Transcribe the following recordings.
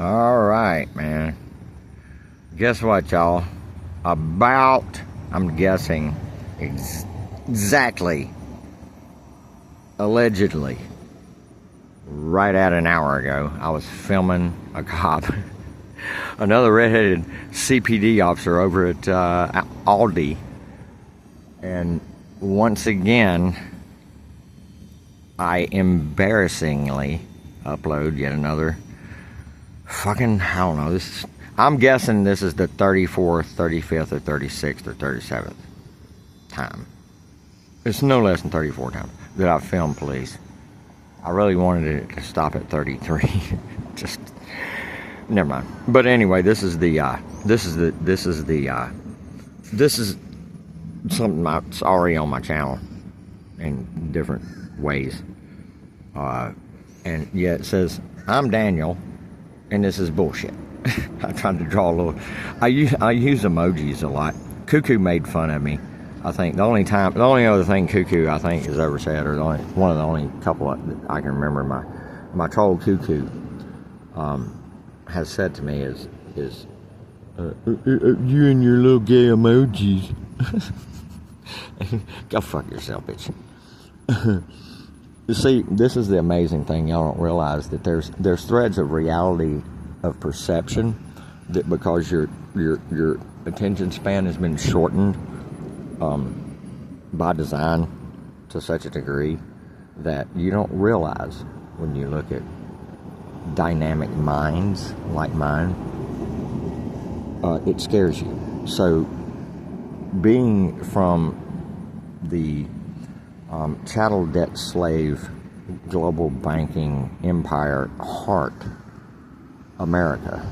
All right, man. Guess what, y'all? I'm guessing, exactly, allegedly, right at an hour ago, I was filming a cop, another redheaded CPD officer over at Aldi. And once again, I embarrassingly upload yet another fucking, I don't know, I'm guessing this is the 34th, 35th, or 36th, or 37th time. It's no less than 34 times that I've filmed police. I really wanted it to stop at 33. Just, never mind. But anyway, this is something that's already on my channel in different ways. And yeah, it says, I'm Daniel, and this is bullshit. I tried to draw a little. I use emojis a lot. Cuckoo made fun of me. I think the only other thing Cuckoo I think has ever said, or one of the only couple that I can remember, my troll Cuckoo has said to me is you and your little gay emojis. Go fuck yourself, bitch. You see, this is the amazing thing. Y'all don't realize that there's threads of reality, of perception, that because your attention span has been shortened by design to such a degree that you don't realize when you look at dynamic minds like mine. It scares you. So being from the chattel debt slave global banking empire heart, America,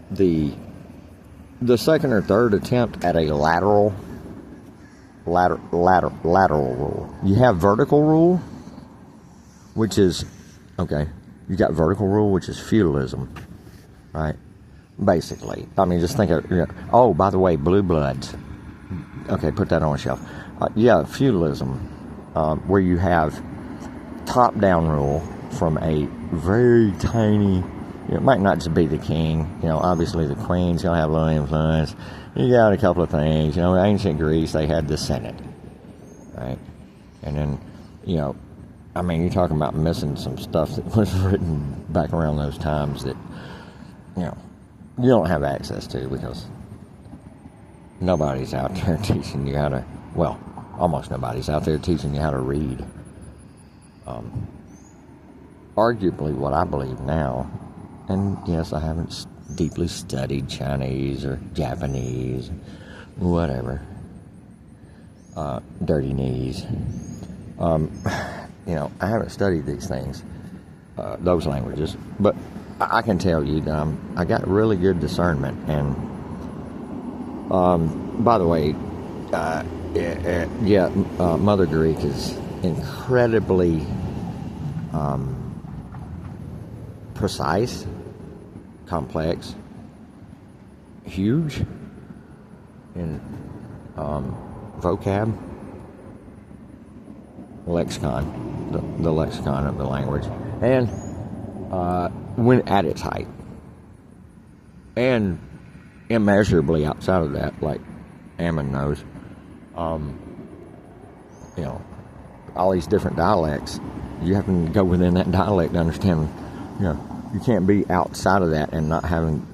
the second or third attempt at a lateral rule. You have vertical rule, which is okay. You got vertical rule, which is feudalism, right? Basically, I mean, just think of, oh, by the way, blue bloods. Okay, put that on a shelf. Yeah, feudalism, where you have top-down rule from a very tiny, it might not just be the king, obviously the queen's going to have a little influence. You got a couple of things, ancient Greece, they had the Senate, right? And then, I mean, you're talking about missing some stuff that was written back around those times that, you don't have access to because nobody's out there teaching you how to, well, almost nobody's out there teaching you how to read. Arguably what I believe now, and yes, I haven't deeply studied Chinese or Japanese, whatever, dirty knees. I haven't studied these things, those languages, but I can tell you that I got really good discernment. And by the way, Mother Greek is incredibly precise, complex, huge in vocab, lexicon, the lexicon of the language, and when at its height, and immeasurably outside of that, like Ammon knows, all these different dialects, you have to go within that dialect to understand. You can't be outside of that and not having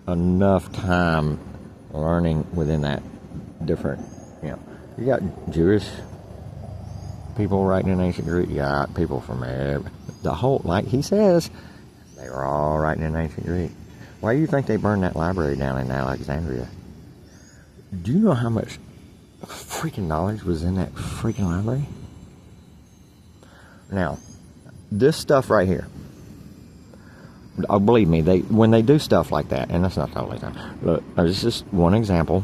enough time learning within that different. You got Jewish people writing in ancient Greek. You got people from the whole, like he says, they were all writing in ancient Greek. Why do you think they burned that library down in Alexandria? Do you know how much freaking knowledge was in that freaking library? Now, this stuff right here, believe me, when they do stuff like that, and that's not the only time. Look, it's just one example.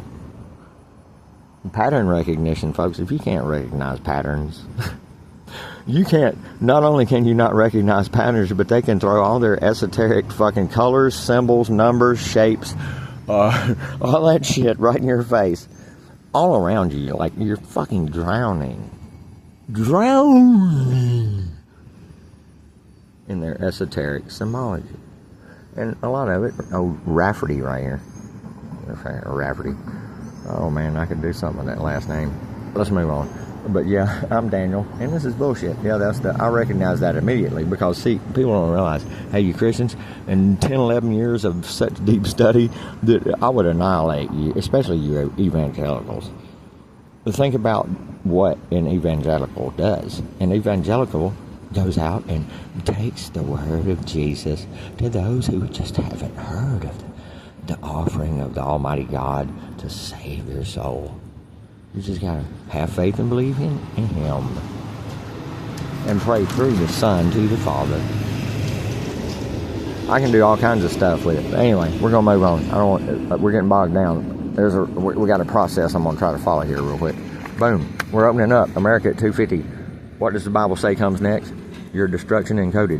Pattern recognition, folks. If you can't recognize patterns, you can't. Not only can you not recognize patterns, but they can throw all their esoteric fucking colors, symbols, numbers, shapes, all that shit right in your face, all around you. Like you're fucking drowning in their esoteric symbology. And a lot of it, oh, Rafferty right here. Rafferty. Oh man, I could do something with that last name. Let's move on. But yeah, I'm Daniel, and this is bullshit. Yeah, I recognize that immediately because, see, people don't realize, hey, you Christians, in 10, 11 years of such deep study, that I would annihilate you, especially you evangelicals. Think about what an evangelical does. An evangelical goes out and takes the word of Jesus to those who just haven't heard of the offering of the Almighty God to save their soul. You just gotta have faith and believe in Him, and pray through the Son to the Father. I can do all kinds of stuff with it. But anyway, we're gonna move on. We're getting bogged down. We got a process I'm gonna try to follow here real quick. Boom. We're opening up America at 250. What does the Bible say comes next? Your destruction encoded.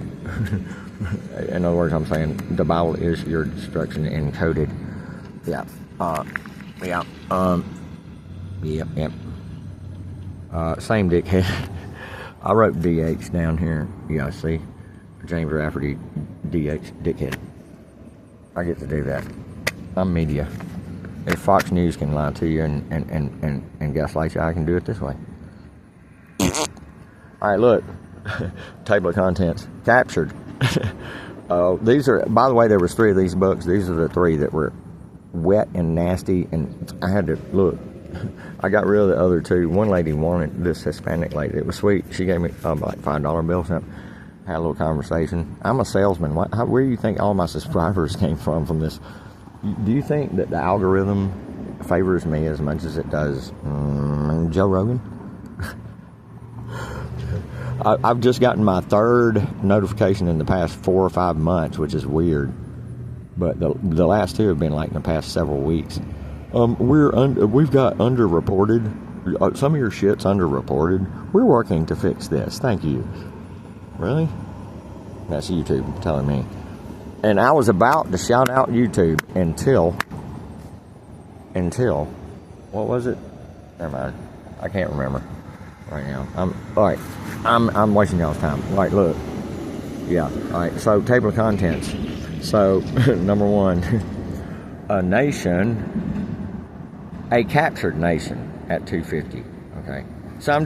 In other words, I'm saying the Bible is your destruction encoded. Yeah. Yep. Same dickhead. I wrote DH down here. Yeah, see? James Rafferty, DH, dickhead. I get to do that. I'm media. If Fox News can lie to you and gaslight you, I can do it this way. Alright, look. Table of contents. Captured. These are, by the way, there was 3 of these books. These are the 3 that were wet and nasty, and I had to look. I got rid of the other 2. One lady wanted this Hispanic lady. It was sweet. She gave me like $5 bills. Had a little conversation. I'm a salesman. Where do you think all my subscribers came from this? Do you think that the algorithm favors me as much as it does Joe Rogan? I've just gotten my 3rd notification in the past 4 or 5 months, which is weird. But the last 2 have been like in the past several weeks. We've got underreported. Some of your shit's underreported. We're working to fix this. Thank you. Really? That's YouTube telling me. And I was about to shout out YouTube until what was it? Never mind. I can't remember right now. I'm wasting y'all's time. Like, look. Yeah. All right. So, table of contents. So, number 1, a captured nation at 250. Okay. So I'm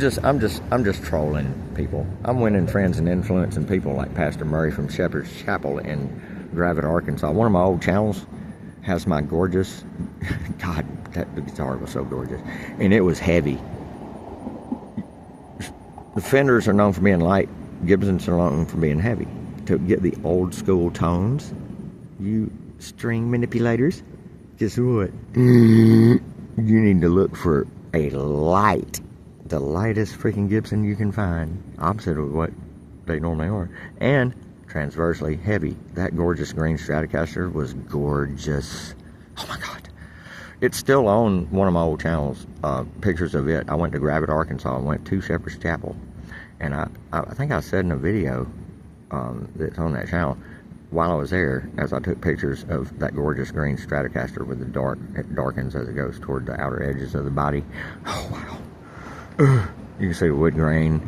just trolling people. I'm winning friends and influencing people like Pastor Murray from Shepherd's Chapel in Gravette, Arkansas. One of my old channels has my gorgeous, God, that guitar was so gorgeous, and it was heavy. The Fenders are known for being light. Gibsons are known for being heavy. To get the old school tones, you string manipulators, guess what? You need to look for a light, the lightest freaking Gibson you can find, opposite of what they normally are, and transversely heavy. That gorgeous green Stratocaster was gorgeous. Oh my God. It's still on one of my old channels, pictures of it. I went to Gravette, Arkansas, and went to Shepherd's Chapel. And I think I said in a video that's on that channel, while I was there, as I took pictures of that gorgeous green Stratocaster with the dark, it darkens as it goes toward the outer edges of the body. Oh, wow. You can see the wood grain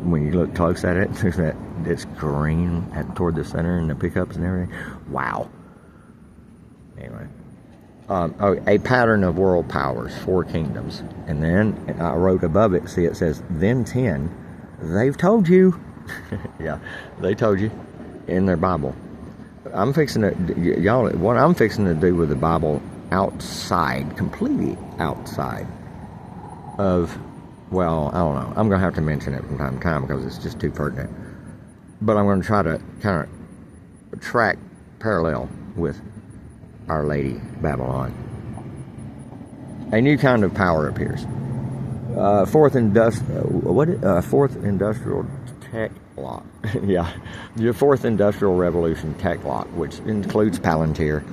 when you look close at it. There's that, it's green toward the center and the pickups and everything. Wow. Anyway. A pattern of world powers, 4 kingdoms. And then I wrote above it, see it says, then 10, they've told you. Yeah, they told you in their Bible. I'm fixing to, y'all, what I'm fixing to do with the Bible outside, completely outside of, well, I don't know. I'm going to have to mention it from time to time because it's just too pertinent. But I'm going to try to kind of track parallel with Our Lady Babylon. A new kind of power appears. Fourth industrial tech lock. Yeah, your 4th industrial revolution tech lock, which includes Palantir.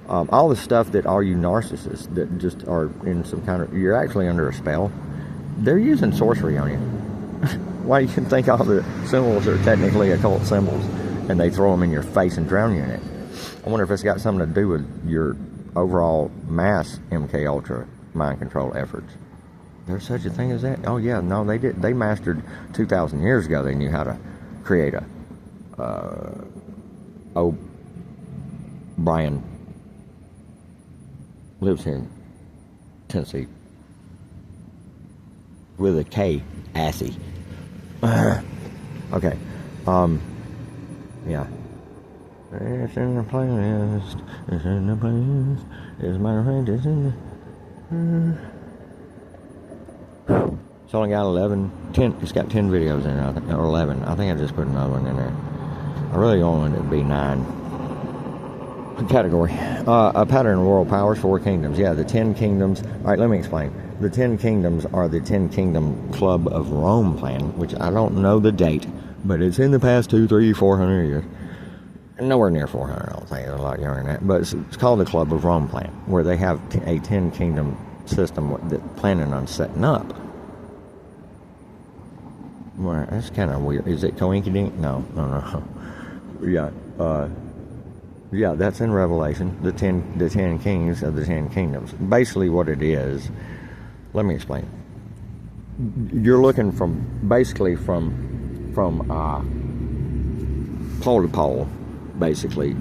All the stuff that all you narcissists that just are in some kind of, you're actually under a spell. They're using sorcery on you. Why you can think all the symbols are technically occult symbols, and they throw them in your face and drown you in it. I wonder if it's got something to do with your overall mass MK Ultra mind control efforts. There's such a thing as that? Oh yeah, no, they did. They mastered 2,000 years ago. They knew how to create a Brian lives here in Tennessee. With a K, Assy. Okay. Yeah. It's in the playlist. It's in the playlist. It's my friend. It's in the. It's only got 10. It's got 10 videos in it, I think, or 11. I think I just put another one in there. I really wanted it to be 9. Category. A pattern of world powers, 4 kingdoms. Yeah, the 10 kingdoms. All right, let me explain. The 10 kingdoms are the 10 kingdom club of Rome plan, which I don't know the date, but it's in the past 200, 300, 400 years. Nowhere near 400, I don't think. It's a lot younger than that. But it's called the Club of Rome plan, where they have a 10 kingdom system that planning on setting up. Well, that's kind of weird. Is it coinkydink? No. Yeah, that's in Revelation. The 10 kings of the 10 kingdoms. Basically, what it is. Let me explain. You're looking from pole to pole, basically,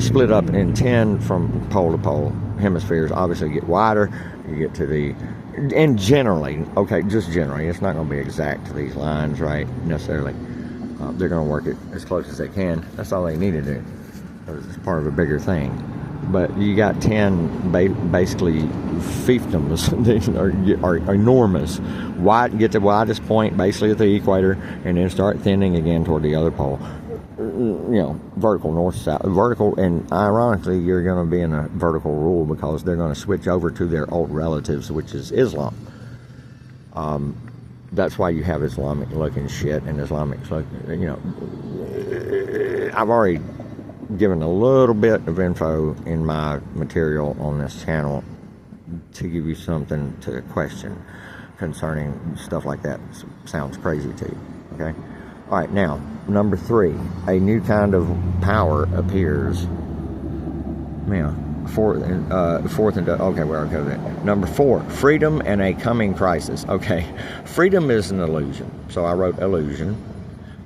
split up in 10 from pole to pole. Hemispheres obviously get wider. You get to the, and generally, okay, just generally, it's not going to be exact to these lines, right? Necessarily, they're going to work it as close as they can. That's all they need to do. It's part of a bigger thing. But you got 10 basically fiefdoms that are enormous. Get the widest point basically at the equator, and then start thinning again toward the other pole. Vertical, north, south, vertical, and ironically, you're going to be in a vertical rule because they're going to switch over to their old relatives, which is Islam. That's why you have Islamic looking shit and Islamic, I've already given a little bit of info in my material on this channel to give you something to question concerning stuff like that. Sounds crazy to you, okay? All right, now, number 3, a new kind of power appears. Yeah, fourth and okay, where I'll go that. Number 4, freedom and a coming crisis. Okay, freedom is an illusion, so I wrote illusion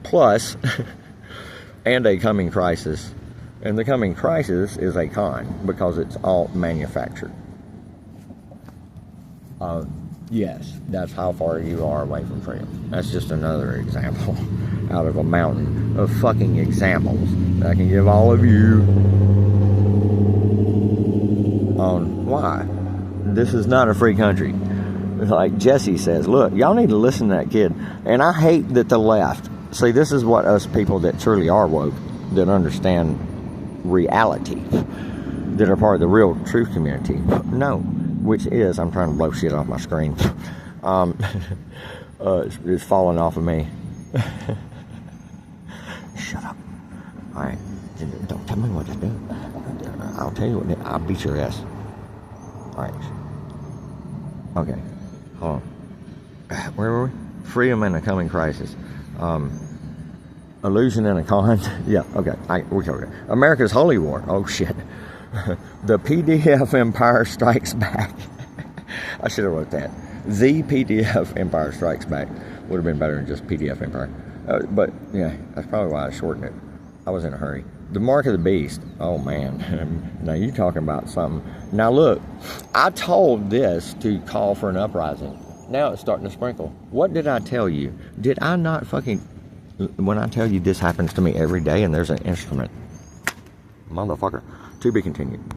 plus and a coming crisis. And the coming crisis is a con because it's all manufactured. Yes, that's how far you are away from freedom. That's just another example out of a mountain of fucking examples that I can give all of you on why this is not a free country. Like Jesse says, look, y'all need to listen to that kid. And I hate that the left, see, this is what us people that truly are woke, that understand reality, that are part of the real truth community, no. Which is, I'm trying to blow shit off my screen. It's falling off of me. Shut up. Alright. Don't tell me what to do. I'll tell you what, I'll beat your ass. Alright. Okay. Hold on. Where were we? Freedom and a coming crisis. Illusion and a con. Yeah, okay. We covered it. America's Holy War. Oh, shit. The PDF Empire Strikes Back. I should have wrote that. The PDF Empire Strikes Back would have been better than just PDF Empire. But, yeah, that's probably why I shortened it. I was in a hurry. The Mark of the Beast. Oh, man. Now, you talking about something. Now, look. I told this to call for an uprising. Now it's starting to sprinkle. What did I tell you? Did I not fucking... When I tell you this happens to me every day and there's an instrument. Motherfucker. To be continued.